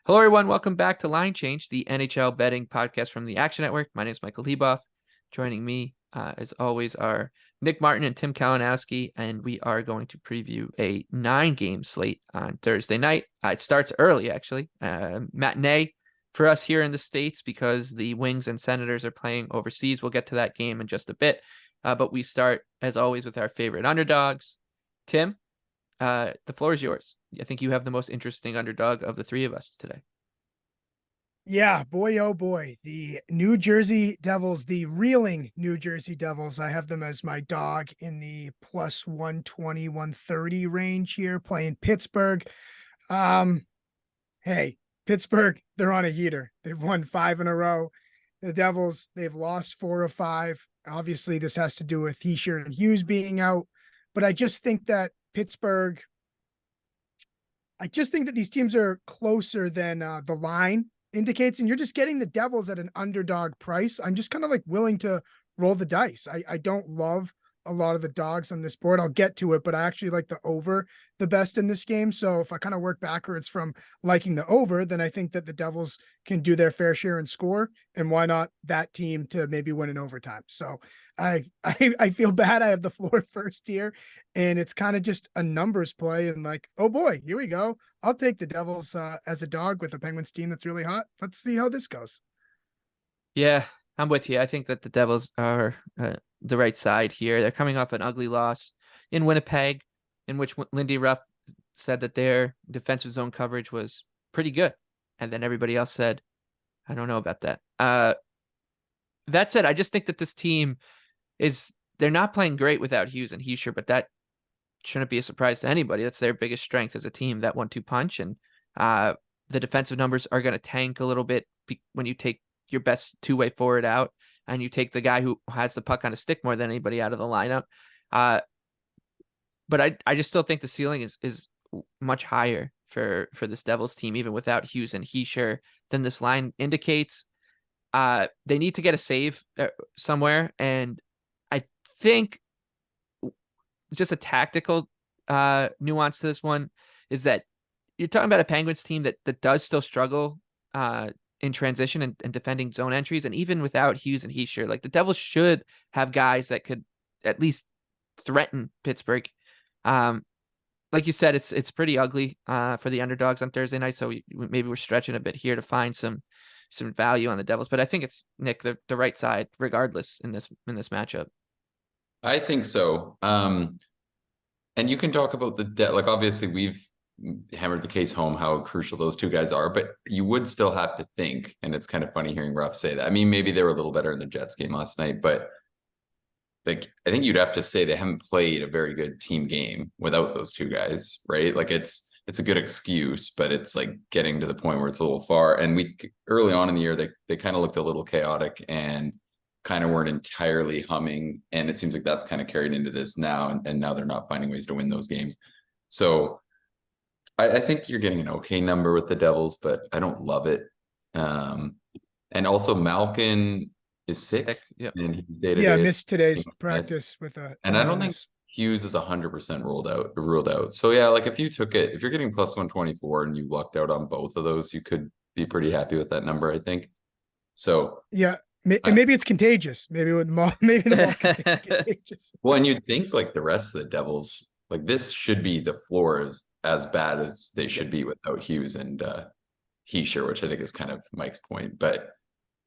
Hello, everyone. Welcome back to Line Change, the NHL betting podcast from the Action Network. My name is Michael Leboff. Joining me, as always, are Nick Martin and Tim Kalinowski, and we are going to preview a 9-game slate on Thursday night. It starts early, actually. Matinee for us here in the States because the Wings and Senators are playing overseas. We'll get to that game in just a bit. But we start, as always, with our favorite underdogs. Tim, the floor is yours. I think you have the most interesting underdog of the three of us today. Yeah, boy, oh boy. The New Jersey Devils, the reeling New Jersey Devils. I have them as my dog in the plus 120, 130 range here, playing Pittsburgh. Hey, Pittsburgh, they're on a heater. They've won 5 in a row. The Devils, they've lost 4 of 5. Obviously, this has to do with Hischier and Hughes being out. But I just think that these teams are closer than the line indicates, and you're just getting the Devils at an underdog price. I'm just kind of like willing to roll the dice. I don't love a lot of the dogs on this board. I'll get to it, but I actually like the over the best in this game. So if I kind of work backwards from liking the over, then I think that the Devils can do their fair share and score. And why not that team to maybe win in overtime? So I feel bad. I have the floor first here, and it's kind of just a numbers play. And like, oh boy, here we go. I'll take the Devils as a dog with a Penguins team that's really hot. Let's see how this goes. Yeah, I'm with you. I think that the Devils are the right side here. They're coming off an ugly loss in Winnipeg, in which Lindy Ruff said that their defensive zone coverage was pretty good. And then everybody else said, I don't know about that. That said, I just think that this team they're not playing great without Hughes and Hischier, but that shouldn't be a surprise to anybody. That's their biggest strength as a team, that 1-2 punch. And the defensive numbers are going to tank a little bit when you take your best two-way forward out and you take the guy who has the puck on a stick more than anybody out of the lineup. But I just still think the ceiling is much higher for this Devils team, even without Hughes and Hischier, than this line indicates. They need to get a save somewhere, and I think just a tactical nuance to this one is that you're talking about a Penguins team that does still struggle in transition and defending zone entries. And even without Hughes and Hischier, like the Devils should have guys that could at least threaten Pittsburgh. Like you said, it's pretty ugly for the underdogs on Thursday night. So maybe we're stretching a bit here to find some value on the Devils, but I think it's Nick, the right side regardless in this matchup. I think so. And you can talk about like obviously we've hammered the case home how crucial those two guys are, but you would still have to think, and it's kind of funny hearing Ruff say that. I mean, maybe they were a little better in the Jets game last night, but like I think you'd have to say they haven't played a very good team game without those two guys, right? Like it's a good excuse, but it's like getting to the point where it's a little far. And we early on in the year they kind of looked a little chaotic and kind of weren't entirely humming, and it seems like that's kind of carried into this now, and now they're not finding ways to win those games. So I think you're getting an okay number with the Devils, but I don't love it. And also Malkin is sick. Yep. And he's day-to-day. Yeah, missed today's practice with a. And I don't think Hughes is 100% ruled out. So yeah, like if you're getting plus 124 and you lucked out on both of those, you could be pretty happy with that number, I think. So yeah. And maybe it's contagious. Maybe the Malkin is contagious. Well, and you'd think like the rest of the Devils, like this should be the floor as bad as they should be without Hughes and Hischier, which I think is kind of Mike's point. But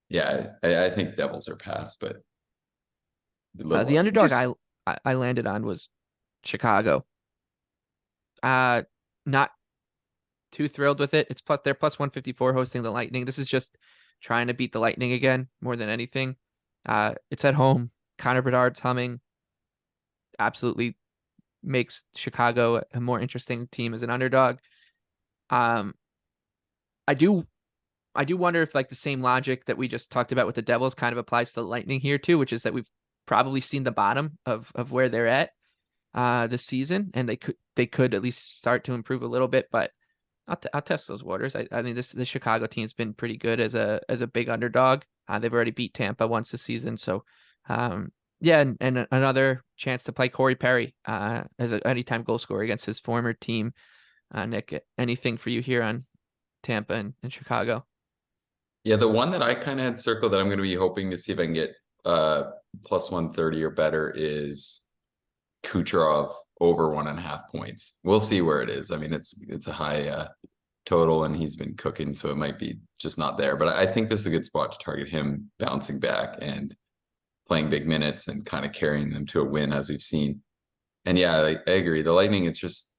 yeah, I think Devils are past, but the underdog I landed on was Chicago. Not too thrilled with it. They're plus 154 hosting the Lightning. This is just trying to beat the Lightning again more than anything. It's at home. Connor Bedard's humming. Absolutely makes Chicago a more interesting team as an underdog. I do wonder if like the same logic that we just talked about with the Devils kind of applies to the Lightning here too, which is that we've probably seen the bottom of where they're at this season, and they could at least start to improve a little bit, but I'll test those waters. I think the Chicago team's been pretty good as a big underdog. They've already beat Tampa once this season, so yeah, and another chance to play Corey Perry as an anytime goal scorer against his former team. Nick, anything for you here on Tampa and Chicago. Yeah, the one that I kind of had circled that I'm going to be hoping to see if I can get plus 130 or better is Kucherov over 1.5 points. We'll see where it is. I mean, it's a high total and he's been cooking, so it might be just not there. But I think this is a good spot to target him bouncing back and playing big minutes and kind of carrying them to a win as we've seen. And yeah, I agree. The Lightning, it's just,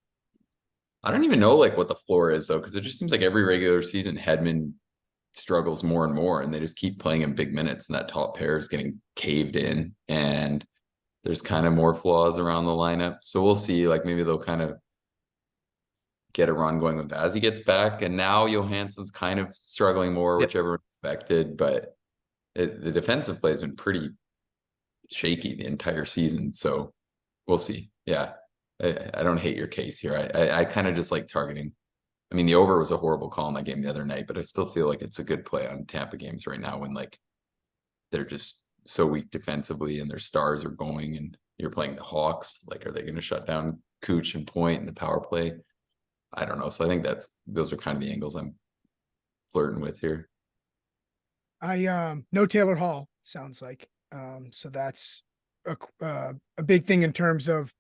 I don't even know like what the floor is though, because it just seems like every regular season Hedman struggles more and more and they just keep playing in big minutes and that top pair is getting caved in and there's kind of more flaws around the lineup. So we'll see, like maybe they'll kind of get a run going with as he gets back. And now Johansson's kind of struggling more, which everyone expected, but the defensive play has been pretty shaky the entire season. So we'll see. Yeah. I don't hate your case here. I kind of just like targeting. I mean, the over was a horrible call in that game the other night, but I still feel like it's a good play on Tampa games right now when like they're just so weak defensively and their stars are going and you're playing the Hawks. Like, are they going to shut down Cooch and Point in the power play? I don't know. So I think those are kind of the angles I'm flirting with here. No Taylor Hall sounds like. So that's a big thing in terms of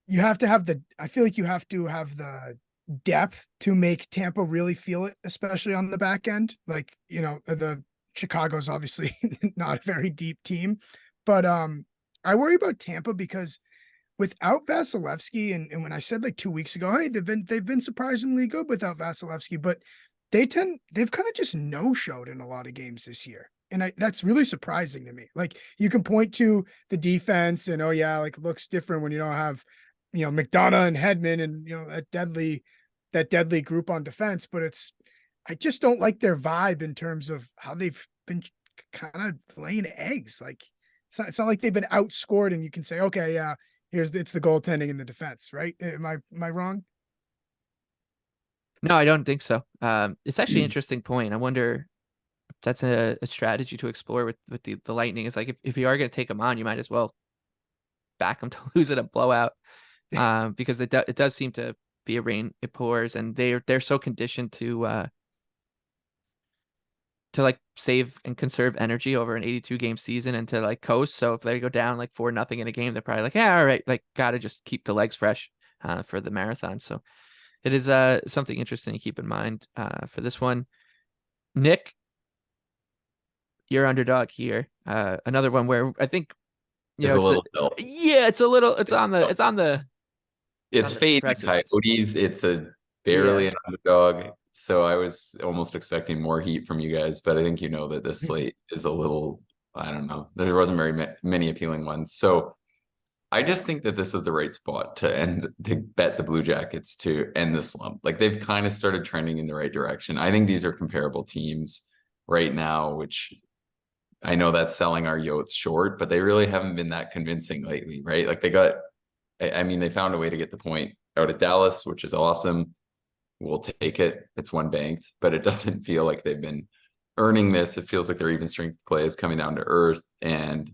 you have to have I feel like you have to have the depth to make Tampa really feel it, especially on the back end. Like, the Chicago's obviously not a very deep team, but I worry about Tampa because without Vasilevsky, and when I said like 2 weeks ago, hey, they've been surprisingly good without Vasilevsky, but they've kind of just no-showed in a lot of games this year. And that's really surprising to me. Like, you can point to the defense and, oh yeah, like it looks different when you don't have, McDonough and Hedman and, that deadly group on defense, but I just don't like their vibe in terms of how they've been kind of laying eggs. Like, it's not like they've been outscored and you can say, okay, yeah, it's the goaltending and the defense, right? Am I wrong? No, I don't think so. It's actually an interesting point. I wonder if that's a strategy to explore with the Lightning. Is like if you are going to take them on, you might as well back them to lose it a blowout, because it does seem to be a rain it pours, and they're so conditioned to like save and conserve energy over an 82 game season and to like coast. So if they go down like 4-0 in a game, they're probably like, yeah, all right, like gotta just keep the legs fresh for the marathon. So it is something interesting to keep in mind for this one. Nick, your underdog here. Another one where I think It's a little dull. Yeah, it's on the It's fade the Coyotes. It's a barely an underdog. So I was almost expecting more heat from you guys, but I think that this slate is a little, I don't know. There wasn't very many appealing ones. So I just think that this is the right spot to bet the Blue Jackets to end the slump. Like, they've kind of started trending in the right direction. I think these are comparable teams right now, which I know that's selling our Yotes short, but they really haven't been that convincing lately, right? Like, they found a way to get the point out of Dallas, which is awesome. We'll take it. It's one banked, but it doesn't feel like they've been earning this. It feels like their even strength play is coming down to earth. And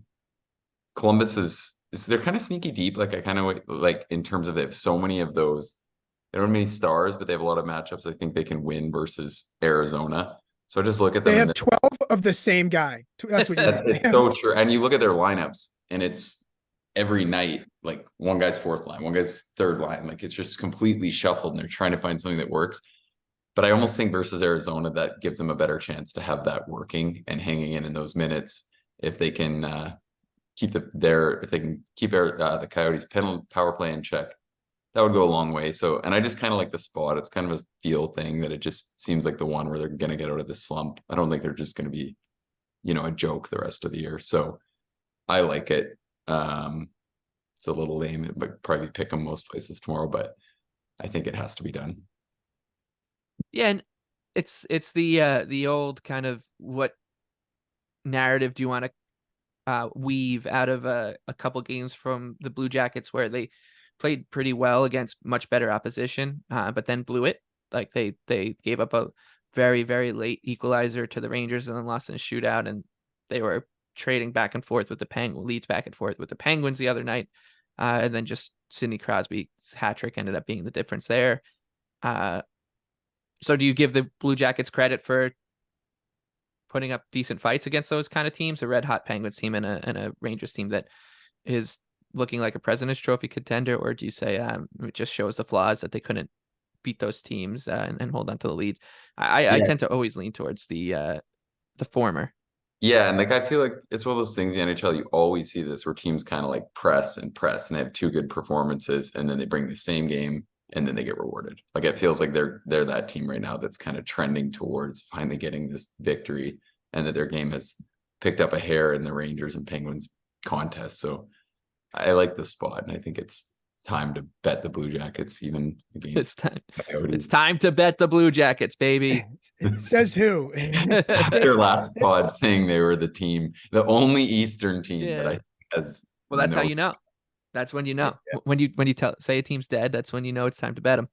Columbus they're kind of sneaky deep. Like, I kind of like in terms of they have so many of those. They don't have many stars, but they have a lot of matchups I think they can win versus Arizona. So I just look at them. They have 12 of the same guy. That's what it's so true. And you look at their lineups and it's every night, like one guy's fourth line, one guy's third line. Like, it's just completely shuffled and they're trying to find something that works. But I almost think versus Arizona, that gives them a better chance to have that working and hanging in those minutes if they can keep the Coyotes power play in check. That would go a long way. So, and I just kind of like the spot. It's kind of a feel thing that it just seems like the one where they're going to get out of this slump. I don't think they're just going to be, a joke the rest of the year. So I like it. It's a little lame. It might probably pick them most places tomorrow, but I think it has to be done. Yeah, and it's the old kind of what narrative do you want to weave out of a couple games from the Blue Jackets where they played pretty well against much better opposition, but then blew it. Like they gave up a very, very late equalizer to the Rangers and then lost in a shootout, and they were trading back and forth with the leads back and forth with the Penguins the other night. And then just Sidney Crosby's hat trick ended up being the difference there. So do you give the Blue Jackets credit for putting up decent fights against those kind of teams, a red hot Penguins team and a Rangers team that is looking like a President's Trophy contender, or do you say it just shows the flaws that they couldn't beat those teams and hold on to the lead? I tend to always lean towards the former. Yeah, and like I feel like it's one of those things in the NHL, you always see this where teams kind of like press and they have two good performances and then they bring the same game and then they get rewarded. Like it feels like they're that team right now that's kind of trending towards finally getting this victory, and that their game has picked up a hair in the Rangers and Penguins contest. So I like the spot, and I think it's time to bet the Blue Jackets even against it's time to bet the Blue Jackets, baby. Says who? Their last pod saying they were the only Eastern team that I has. Well, that's how you know. That's when you know. Yeah. When you say a team's dead, that's when you know it's time to bet them.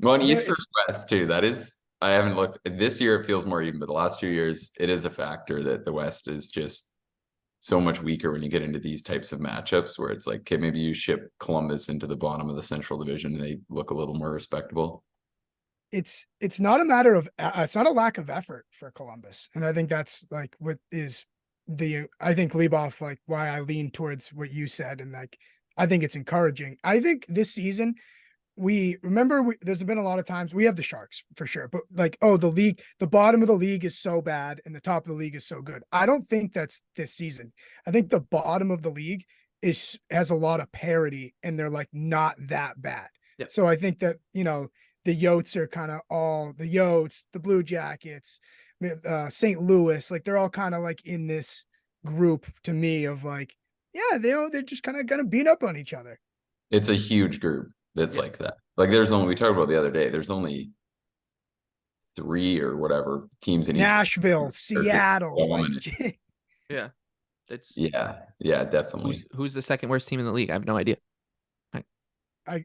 Well, and East versus West too. That is, I haven't looked this year. It feels more even, but the last few years, it is a factor that the West is just so much weaker when you get into these types of matchups where it's like, okay, maybe you ship Columbus into the bottom of the Central Division and they look a little more respectable. It's not a matter of, it's not a lack of effort for Columbus. And I think that's like what is I think Leboff, like why I lean towards what you said. And like, I think it's encouraging. I think this season, there's been a lot of times we have the Sharks for sure, but like, oh, the league, the bottom of the league is so bad and the top of the league is so good. I don't think that's this season. I think the bottom of the league has a lot of parity and they're like not that bad. Yep. So I think that, the Yotes are kind of all the Yotes, the Blue Jackets, St. Louis, like they're all kind of like in this group to me of like, yeah, they're just kind of gonna beat up on each other. It's a huge group that's like that. Like we talked about the other day, there's only 3 or whatever teams in Nashville, Seattle. Like, yeah. Yeah, definitely. Who's the second worst team in the league? I have no idea.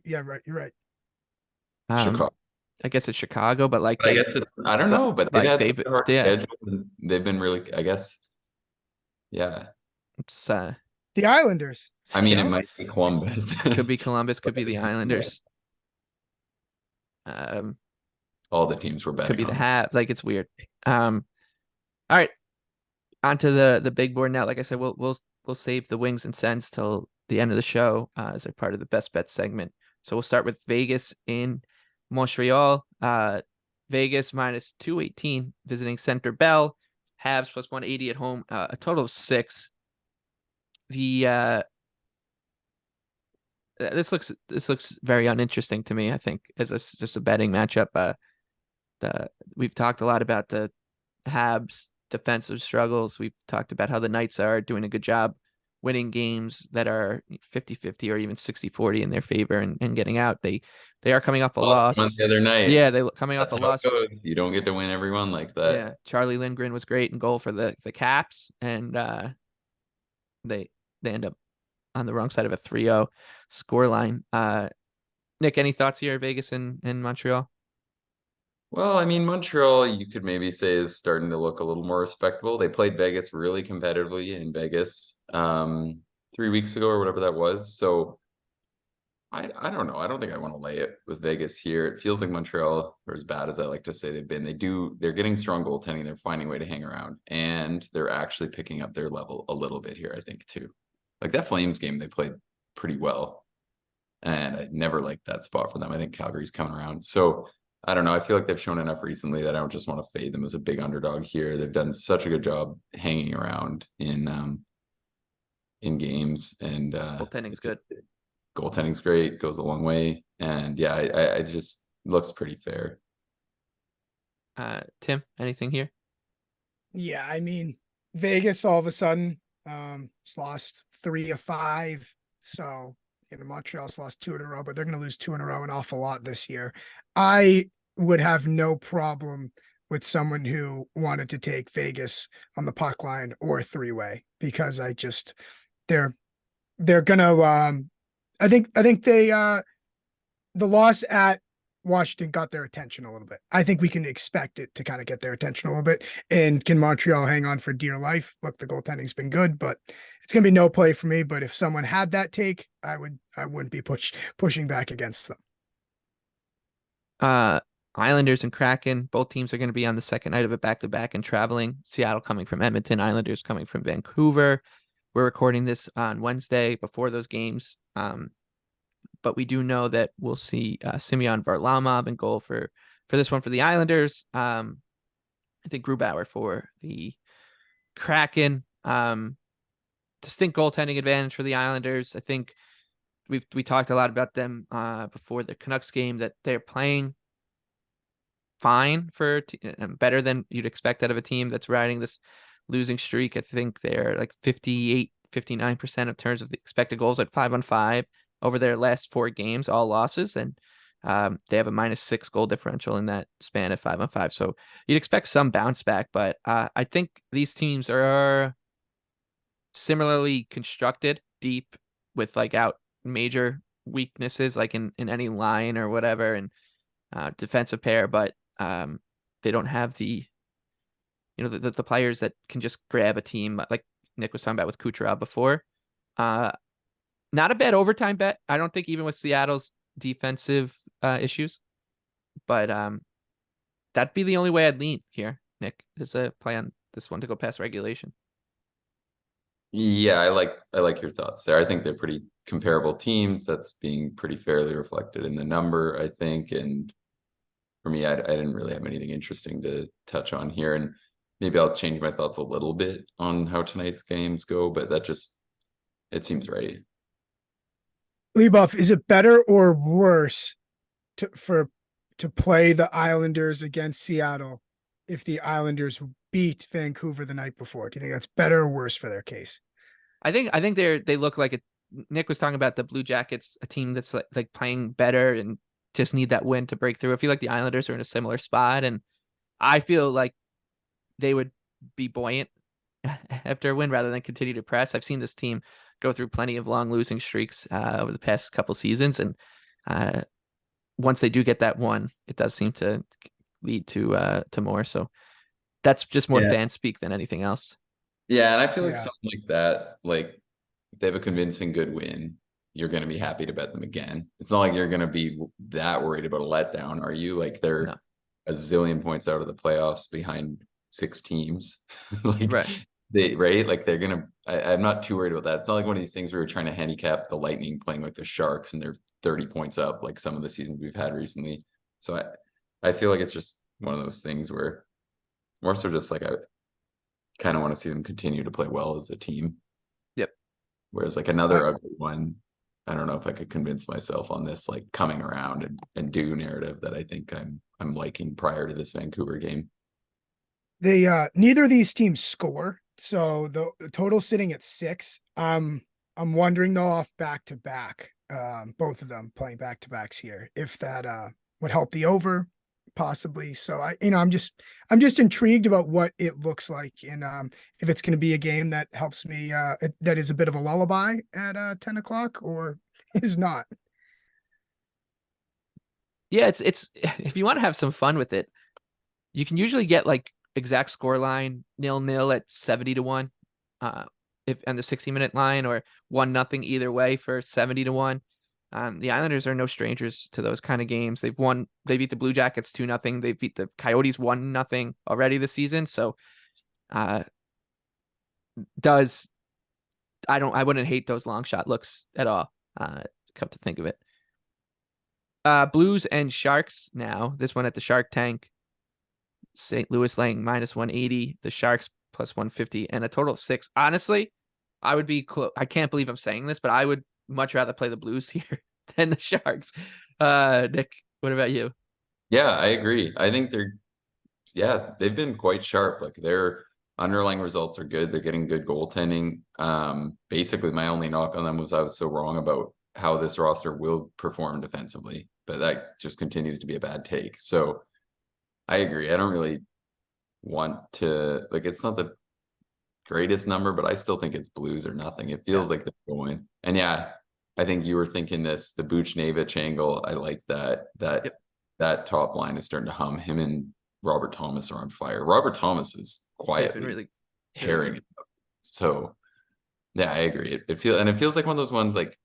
Yeah, right. You're right. Chicago. I guess it's Chicago, but like I guess it's I don't know, but they've had such a hard schedule and they've been really, I guess. Yeah. It's the Islanders. I mean, it might be Columbus. Could be Columbus, could be the Islanders. All the teams were betting. Could be the Habs. Like it's weird. All right. Onto the big board now. Like I said, we'll save the wings and sends till the end of the show as a part of the best bet segment. So we'll start with Vegas in Montreal. Vegas minus 218 visiting Center Bell. Habs plus 180 at home. A total of 6. This looks very uninteresting to me. I think as just a betting matchup. We've talked a lot about the Habs defensive struggles. We've talked about how the Knights are doing a good job winning games that are 50-50 or even 60-40 in their favor and getting out. They are coming off a loss the other night. Yeah, they coming off a loss. You don't get to win every one like that. Yeah, Charlie Lindgren was great in goal for the Caps, and they end up on the wrong side of a 3-0 scoreline. Nick, any thoughts here, Vegas and Montreal? Well, I mean, Montreal, you could maybe say is starting to look a little more respectable. They played Vegas really competitively in Vegas 3 weeks ago or whatever that was. So I don't know. I don't think I want to lay it with Vegas here. It feels like Montreal are as bad as I like to say they've been. They're getting strong goaltending. They're finding a way to hang around, and they're actually picking up their level a little bit here, I think, too. Like that Flames game, they played pretty well, and I never liked that spot for them. I think Calgary's coming around. So I don't know. I feel like they've shown enough recently that I don't just want to fade them as a big underdog here. They've done such a good job hanging around in games, and goaltending's good. Goaltending's great, goes a long way, and yeah, I just looks pretty fair. Tim, anything here? Yeah, I mean, Vegas all of a sudden lost 3 of 5, so Montreal's lost 2 in a row, but they're going to lose 2 in a row an awful lot this year. I would have no problem with someone who wanted to take Vegas on the puck line or 3-way, because they're gonna I think they the loss at Washington got their attention a little bit. I think we can expect it to kind of get their attention a little bit. And can Montreal hang on for dear life? Look, the goaltending's been good, but it's gonna be no play for me. But if someone had that take, I wouldn't be pushing back against them. Islanders and Kraken, both teams are going to be on the second night of a back-to-back and traveling. Seattle coming from Edmonton, Islanders coming from Vancouver. We're recording this on Wednesday before those games. But we do know that we'll see Semyon Varlamov in goal for this one for the Islanders. I think Grubauer for the Kraken. Distinct goaltending advantage for the Islanders. I think we talked a lot about them before the Canucks game, that they're playing fine for better than you'd expect out of a team that's riding this losing streak. I think they're like 58, 59% of terms of the expected goals at 5-on-5 over their last 4 games, all losses. And they have a -6 goal differential in that span at 5-on-5. So you'd expect some bounce back, but I think these teams are similarly constructed deep with like out major weaknesses, like in any line or whatever, and defensive pair, but they don't have the players that can just grab a team like Nick was talking about with Kucherov before. Not a bad overtime bet. I don't think, even with Seattle's defensive issues, but that'd be the only way I'd lean here, Nick, is a play on this one to go past regulation. Yeah, I like your thoughts there. I think they're pretty comparable teams. That's being pretty fairly reflected in the number, I think. And for me, I didn't really have anything interesting to touch on here. And maybe I'll change my thoughts a little bit on how tonight's games go, but it seems right. Leboff, is it better or worse to play the Islanders against Seattle if the Islanders beat Vancouver the night before? Do you think that's better or worse for their case? I think they look like Nick was talking about the Blue Jackets, a team that's like playing better and just need that win to break through. I feel like the Islanders are in a similar spot, and I feel like they would be buoyant after a win rather than continue to press. I've seen this team go through plenty of long losing streaks over the past couple seasons, and once they do get that one, it does seem to lead to more. So that's just more fan speak than anything else. Yeah, and I feel like something like that, like if they have a convincing good win, you're going to be happy to bet them again. It's not like you're going to be that worried about a letdown, are you? Like they're a zillion points out of the playoffs behind 6 teams. Like like they're gonna. I'm not too worried about that. It's not like one of these things where we're trying to handicap the Lightning playing like the Sharks and they're 30 points up, like some of the seasons we've had recently. So I feel like it's just one of those things where more so just like I kind of want to see them continue to play well as a team. Yep. Whereas like another ugly one, I don't know if I could convince myself on this like coming around and do narrative that I think I'm liking prior to this Vancouver game. They neither of these teams score, so the total sitting at 6. I'm wondering though, off back-to-back, both of them playing back-to-backs here, if that would help the over possibly. So I'm just intrigued about what it looks like, and if it's going to be a game that helps me, that is a bit of a lullaby at 10 o'clock or is not. Yeah, it's if you want to have some fun with it, you can usually get like exact score line 0-0 at 70-1, if on the 60-minute line, or 1-0 either way for 70-1. The Islanders are no strangers to those kind of games. They beat the Blue Jackets 2-0. They beat the Coyotes 1-0 already this season. So I wouldn't hate those long shot looks at all, come to think of it. Blues and Sharks now. This one at the Shark Tank. St. Louis laying -180, the Sharks +150, and a total of 6. Honestly, I would be close. I can't believe I'm saying this, but I would much rather play the Blues here than the Sharks. Nick, what about you? Yeah, I agree. I think they've been quite sharp. Like their underlying results are good. They're getting good goaltending. Basically, my only knock on them was I was so wrong about how this roster will perform defensively, but that just continues to be a bad take. So I agree. I don't really want to, like, it's not the greatest number, but I still think it's Blues or nothing. It feels like they're going. And yeah, I think you were thinking this, the Buchnevich angle. I like that. That top line is starting to hum. Him and Robert Thomas are on fire. Robert Thomas is quietly really tearing it up. So yeah, I agree. It feels like one of those ones, like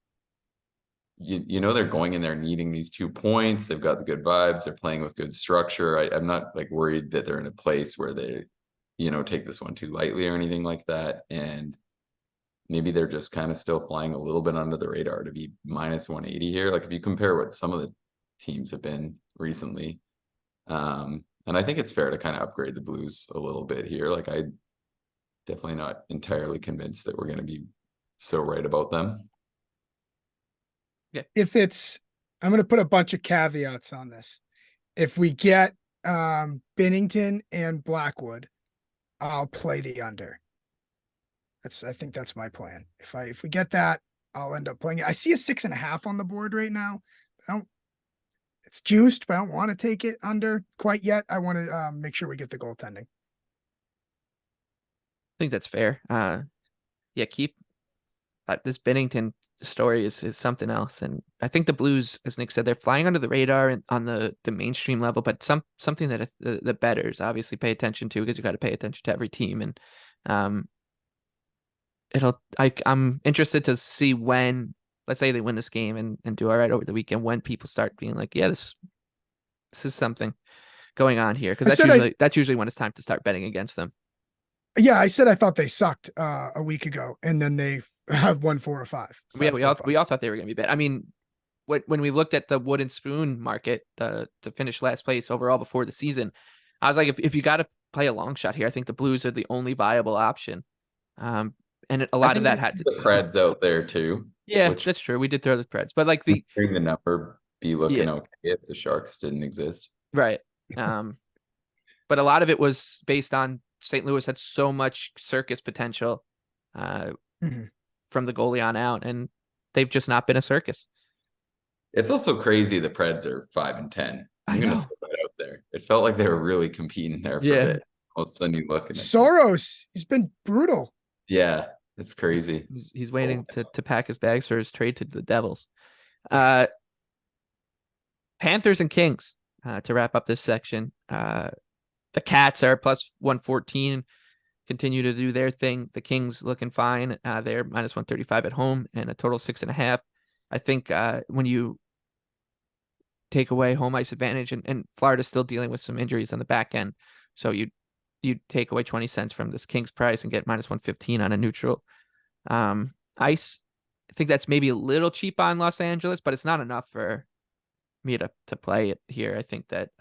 you know they're going in there needing these 2 points. They've got the good vibes. They're playing with good structure. I'm not like worried that they're in a place where they, take this one too lightly or anything like that. And maybe they're just kind of still flying a little bit under the radar to be minus 180 here. Like if you compare what some of the teams have been recently. And I think it's fair to kind of upgrade the Blues a little bit here. Like I definitely not entirely convinced that we're going to be so right about them. Yeah. I'm going to put a bunch of caveats on this. If we get Binnington and Blackwood, I'll play the under. I think that's my plan. If we get that, I'll end up playing it. I see a 6.5 on the board right now. It's juiced, but I don't want to take it under quite yet. I want to make sure we get the goaltending. I think that's fair. Keep this Binnington story is something else. And I think the Blues, as Nick said, they're flying under the radar and on the mainstream level, but something that the bettors obviously pay attention to, because you got to pay attention to every team. And I'm interested to see when, let's say they win this game and do all right over the weekend, when people start being like, yeah, this is something going on here. Because that's usually when it's time to start betting against them. Yeah, I said I thought they sucked a week ago, and then they have won 4 or 5. So we all thought they were going to be bad. I mean, when we looked at the wooden spoon market to finish last place overall before the season, I was like, if you got to play a long shot here, I think the Blues are the only viable option. And a lot of that had to the Preds out there too. Yeah, that's true. We did throw the Preds, but like the number be looking okay if the Sharks didn't exist, right? But a lot of it was based on St. Louis had so much circus potential from the goalie on out, and they've just not been a circus. It's also crazy the Preds are 5-10. I'm going to throw that out there. It felt like they were really competing there for a bit. All of a sudden you look and Soros, he's been brutal. Yeah, it's crazy. He's waiting to pack his bags for his trade to the Devils. Panthers and Kings to wrap up this section. The Cats are plus 114, continue to do their thing. The Kings looking fine. They're minus 135 at home and a total 6.5. I think when you take away home ice advantage, and Florida's still dealing with some injuries on the back end, so you take away 20 cents from this Kings price and get minus 115 on a neutral ice. I think that's maybe a little cheap on Los Angeles, but it's not enough for me to play it here. I think that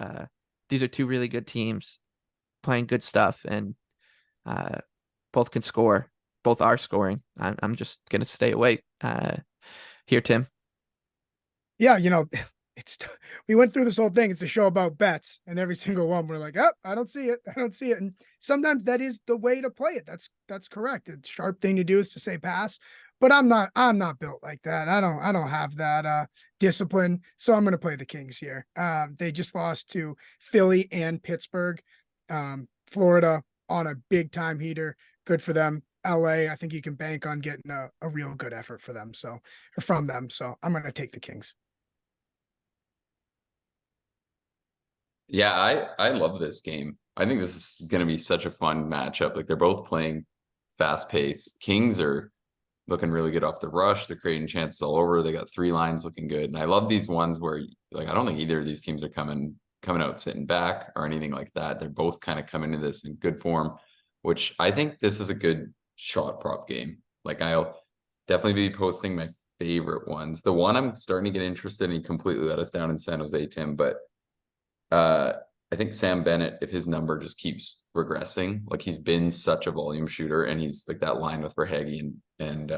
these are two really good teams playing good stuff, and both can score. Both are scoring. I'm just going to stay away here, Tim. Yeah, we went through this whole thing. It's a show about bets, and every single one we're like, oh, I don't see it. I don't see it. And sometimes that is the way to play it. That's correct. The sharp thing to do is to say pass, but I'm not built like that. I don't have that discipline. So I'm going to play the Kings here. They just lost to Philly and Pittsburgh. Florida on a big time heater. Good for them. LA, I think you can bank on getting a real good effort for them. From them. So I'm going to take the Kings. Yeah, I love this game. I think this is going to be such a fun matchup. Like they're both playing fast paced. Kings are looking really good off the rush. They're creating chances all over. They got 3 lines looking good. And I love these ones where like I don't think either of these teams are coming out sitting back or anything like that. They're both kind of coming into this in good form, which I think this is a good shot prop game. Like I'll definitely be posting my favorite ones. The one I'm starting to get interested in, he completely let us down in San Jose, Tim, but I think Sam Bennett, if his number just keeps regressing, like he's been such a volume shooter, and he's like that line with Verhaeghe and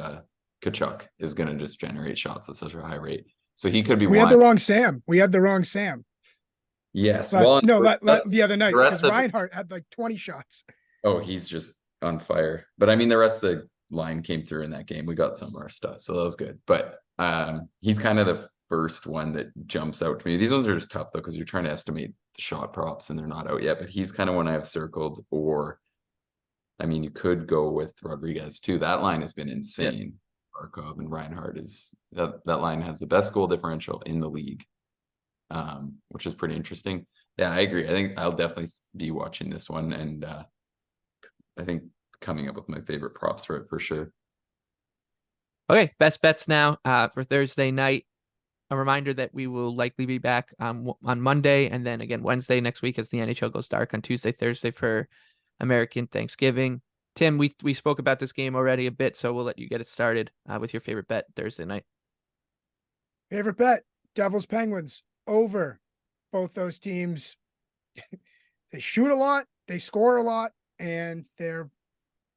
Tkachuk is going to just generate shots at such a high rate. So he could be. We had the wrong Sam. Yes. The other night, because Reinhart had like 20 shots. Oh, he's just on fire. But I mean, the rest of the line came through in that game. We got some of our stuff, so that was good. But he's kind of the first one that jumps out to me. These ones are just tough though, because you're trying to estimate the shot props and they're not out yet, but he's kind of one I have circled. Or I mean, you could go with Rodriguez too. That line has been insane. Barkov and Reinhardt that line has the best goal differential in the league, which is pretty interesting. Yeah, I agree. I think I'll definitely be watching this one, and I think coming up with my favorite props for it for sure. Okay, best bets now for Thursday night. a reminder that we will likely be back on Monday and then again Wednesday next week as the NHL goes dark on Tuesday, Thursday for American Thanksgiving. Tim, we spoke about this game already a bit, so we'll let you get it started with your favorite bet Thursday night. Favorite bet, Devils Penguins over. Both those teams, they shoot a lot, they score a lot, and they're,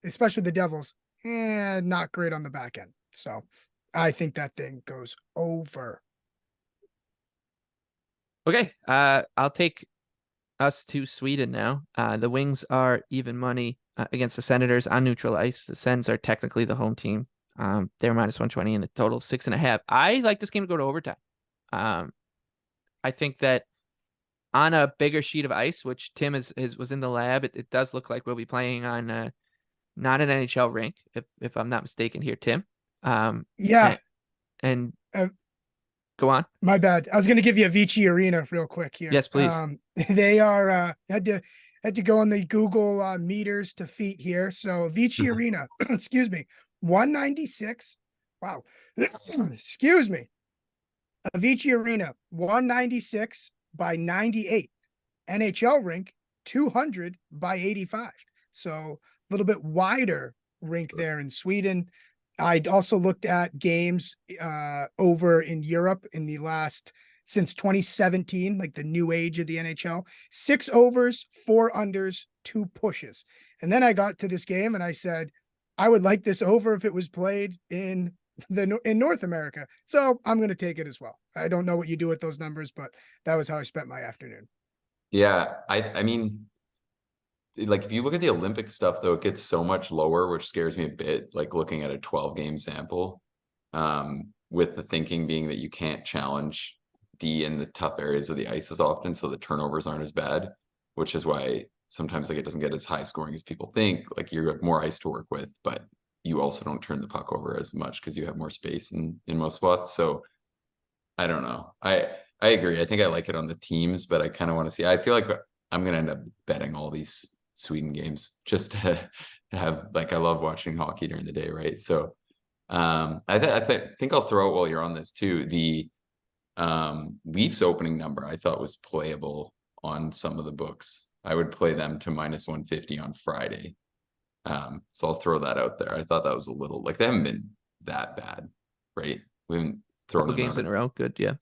especially the Devils, not great on the back end. So I think that thing goes over. Okay, I'll take us to Sweden now. The Wings are even money against the Senators on neutral ice. The Sens are technically the home team. They're minus 120 and a total of 6.5. I like this game to go to overtime. I think that on a bigger sheet of ice, which Tim was in the lab, it does look like we'll be playing on not an NHL rink, if I'm not mistaken here, Tim. Yeah. And go on. My bad. I was going to give you a Vici Arena real quick here. Yes, please. They are had to go on the Google meters to feet here. So Vici Arena, excuse me, 196. Wow. Excuse me. Avicii Arena, 196 by 98. NHL rink, 200 by 85. So a little bit wider rink there in Sweden. I also looked at games over in Europe in the last, since 2017, like the new age of the NHL. 6 overs, 4 unders, 2 pushes. And then I got to this game and I said, I would like this over if it was played in North America. So I'm going to take it as well. I don't know what you do with those numbers, but that was how I spent my afternoon. Yeah, I mean, like if you look at the Olympic stuff though, it gets so much lower, which scares me a bit, like looking at a 12-game sample, with the thinking being that you can't challenge D in the tough areas of the ice as often, so the turnovers aren't as bad, which is why sometimes like it doesn't get as high scoring as people think. Like you have more ice to work with, but you also don't turn the puck over as much because you have more space in most spots. So I don't know. I agree. I think I like it on the teams, but I kind of want to see. I feel like I'm going to end up betting all these Sweden games just to have, like, I love watching hockey during the day, right? So I think I'll throw it while you're on this too. The Leafs opening number I thought was playable on some of the books. I would play them to minus 150 on Friday. So I'll throw that out there. I thought that was a little, like, they haven't been that bad, right? We haven't thrown them games in a row. Good, yeah.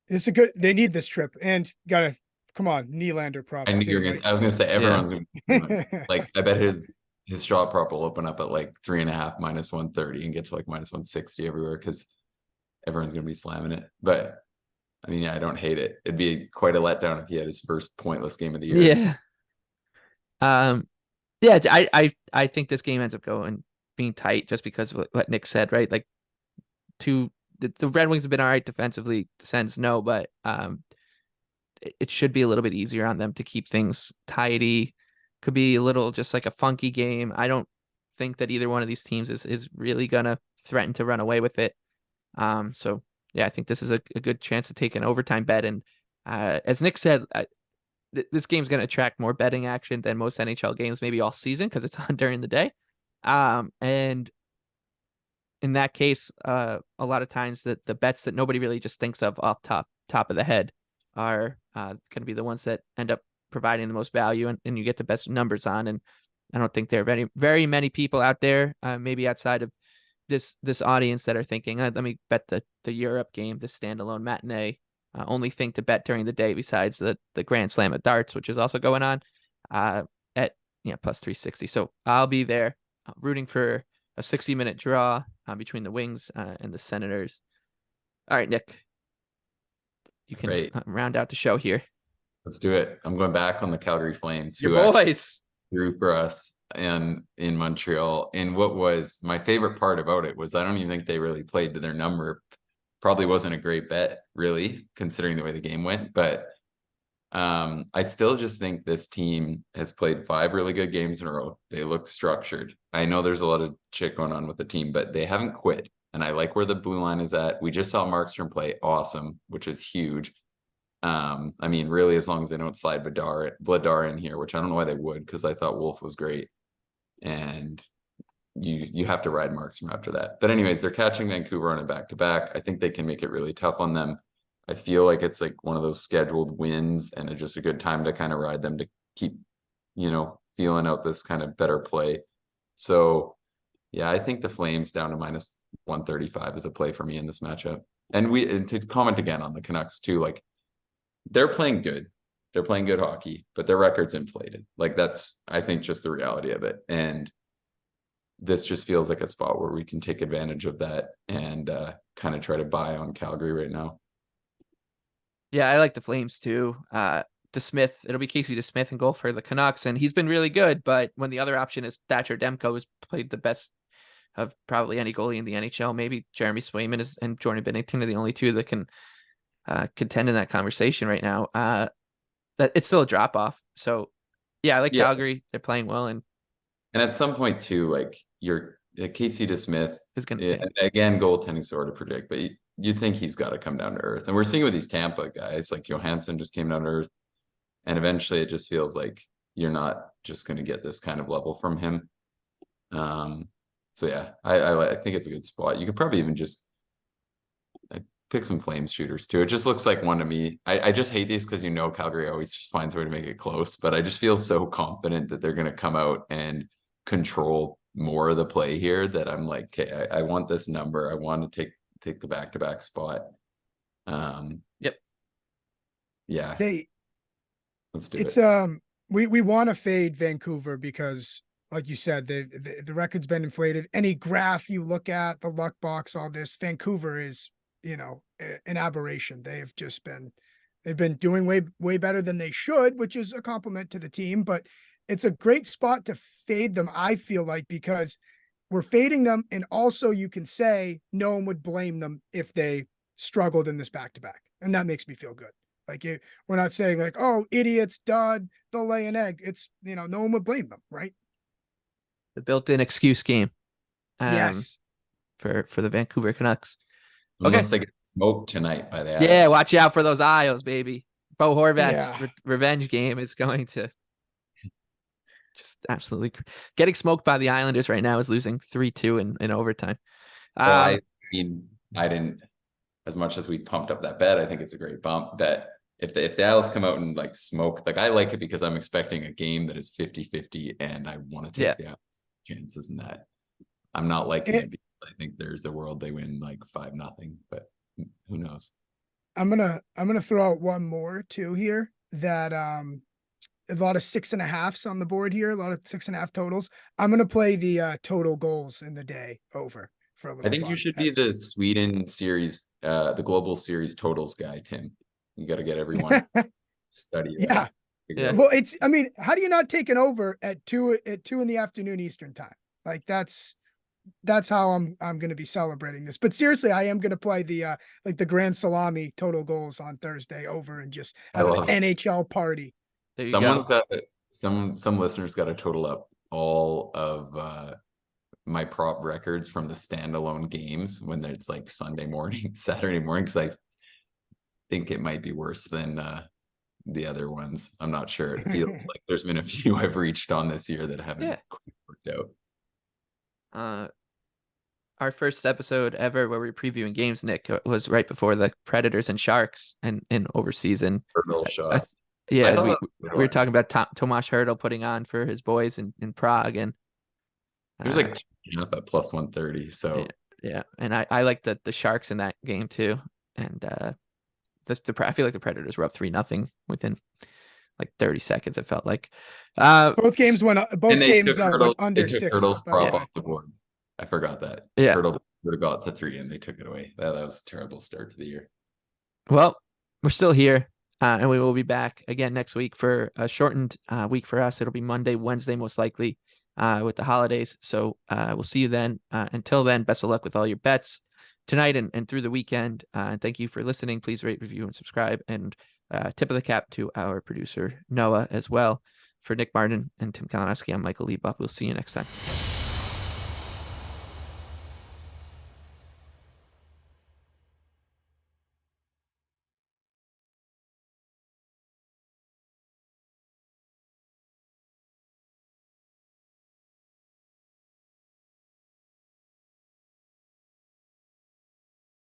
It's a good. They need this trip, and gotta come on, Nylander props. I knew you were gonna. Right? I was gonna say everyone's gonna. Like, I bet his shot prop will open up at like 3.5 minus 130 and get to like minus 160 everywhere because everyone's gonna be slamming it. But I mean, yeah, I don't hate it. It'd be quite a letdown if he had his first pointless game of the year. Yeah. Yeah, I think this game ends up being tight just because of what Nick said, right? Like, the Red Wings have been all right defensively. The Sens, no, but it should be a little bit easier on them to keep things tidy. Could be a little just like a funky game. I don't think that either one of these teams is really gonna threaten to run away with it. So yeah, I think this is a good chance to take an overtime bet. And as Nick said, this game's going to attract more betting action than most NHL games, maybe all season, because it's on during the day. And in that case, a lot of times the bets that nobody really just thinks of off top of the head are going to be the ones that end up providing the most value and you get the best numbers on. And I don't think there are very, very many people out there, maybe outside of this audience, that are thinking, let me bet the Europe game, the standalone matinee. Only thing to bet during the day besides the Grand Slam of darts, which is also going on at plus 360. So I'll be there rooting for a 60-minute draw between the Wings and the Senators. All right, Nick, you can round out the show here. Let's do it. I'm going back on the Calgary Flames. Your boys threw for us in Montreal. And what was my favorite part about it was I don't even think they really played to their number. Probably wasn't a great bet, really, considering the way the game went. But I still just think this team has played 5 really good games in a row. They look structured. I know there's a lot of shit going on with the team, but they haven't quit. And I like where the blue line is at. We just saw Markstrom play awesome, which is huge. I mean, really, as long as they don't slide Vladar in here, which I don't know why they would, because I thought Wolf was great. And you have to ride Markstrom after that. But anyways, they're catching Vancouver on a back-to-back. I think they can make it really tough on them. I feel like it's like one of those scheduled wins and it's just a good time to kind of ride them to keep, feeling out this kind of better play. So yeah, I think the Flames down to minus 135 is a play for me in this matchup. And to comment again on the Canucks too, like they're playing good. They're playing good hockey, but their record's inflated. Like that's, I think, just the reality of it. And this just feels like a spot where we can take advantage of that and kind of try to buy on Calgary right now. Yeah, I like the Flames too. DeSmith, it'll be Casey DeSmith in goal for the Canucks, and he's been really good. But when the other option is Thatcher Demko, who's played the best of probably any goalie in the NHL, maybe Jeremy Swayman and Jordan Binnington are the only two that can contend in that conversation right now. That it's still a drop off. So yeah, I like Calgary. They're playing well, and at some point too, like you're Casey DeSmith is going to again goaltending sort of predict, but you think he's got to come down to earth. And we're seeing with these Tampa guys, like Johansson just came down to earth, and eventually it just feels like you're not just going to get this kind of level from him. So yeah, I think it's a good spot. You could probably even just pick some Flames shooters too. It just looks like one to me. I just hate these because Calgary always just finds a way to make it close, but I just feel so confident that they're going to come out and control more of the play here that I'm like, okay, I want this number. I want to take the back-to-back spot. Yep. Yeah. Let's do it. We want to fade Vancouver because, like you said, the record's been inflated. Any graph you look at, the luck box, all this, Vancouver is, an aberration. They've been doing way better than they should, which is a compliment to the team, but it's a great spot to fade them, I feel like, because we're fading them. And also you can say no one would blame them if they struggled in this back-to-back. And that makes me feel good. Like we're not saying like, oh, idiots, dud, they'll lay an egg. It's, no one would blame them, right? The built-in excuse game. Yes. For the Vancouver Canucks. Unless they get smoked tonight by the Isles. Yeah, watch out for those Isles, baby. Bo Horvat's revenge game is going to just absolutely getting smoked by the Islanders right now is losing 3-2 in overtime. I didn't, as much as we pumped up that bet, I think it's a great bump bet. If the Isles come out and like smoke, like I like it because I'm expecting a game that is 50-50 and I want to take the Isles chances in that. I'm not liking it because I think there's a world they win like 5-0, but who knows? I'm gonna throw out one more too here that a lot of 6.5s on the board here, a lot of 6.5 totals. I'm gonna play the total goals in the day over for a little. I think you should be the Sweden series, the global series totals guy, Tim. You got to get everyone study that. Yeah. Well, how do you not take an over at 2 in the afternoon Eastern time? Like that's how I'm going to be celebrating this. But seriously, I am going to play the the Grand Salami total goals on Thursday over and just have an NHL party. Someone's got some listeners got to total up all of my prop records from the standalone games when it's like Sunday morning, Saturday morning, because I think it might be worse than the other ones. I'm not sure. It feels like there's been a few I've reached on this year that haven't quite worked out. Our first episode ever where we were previewing games, Nick, was right before the Predators and Sharks and in overseas. And we were talking about Tomas Hertl putting on for his boys in Prague, and he was like at plus 130. So yeah, and I like the Sharks in that game too. And I feel like the Predators were up 3-0 within like 30 seconds. It felt like both games went under 6. Hertl's prop off the board. I forgot that. Yeah, Hertl would have got to 3 and they took it away. That was a terrible start to the year. Well, we're still here, and we will be back again next week for a shortened week for us. It'll be Monday, Wednesday, most likely, with the holidays. So we'll see you then. Until then, best of luck with all your bets tonight and through the weekend. And thank you for listening. Please rate, review, and subscribe. And tip of the cap to our producer, Noah, as well. For Nick Martin and Tim Kalinowski, I'm Michael Leboff. We'll see you next time.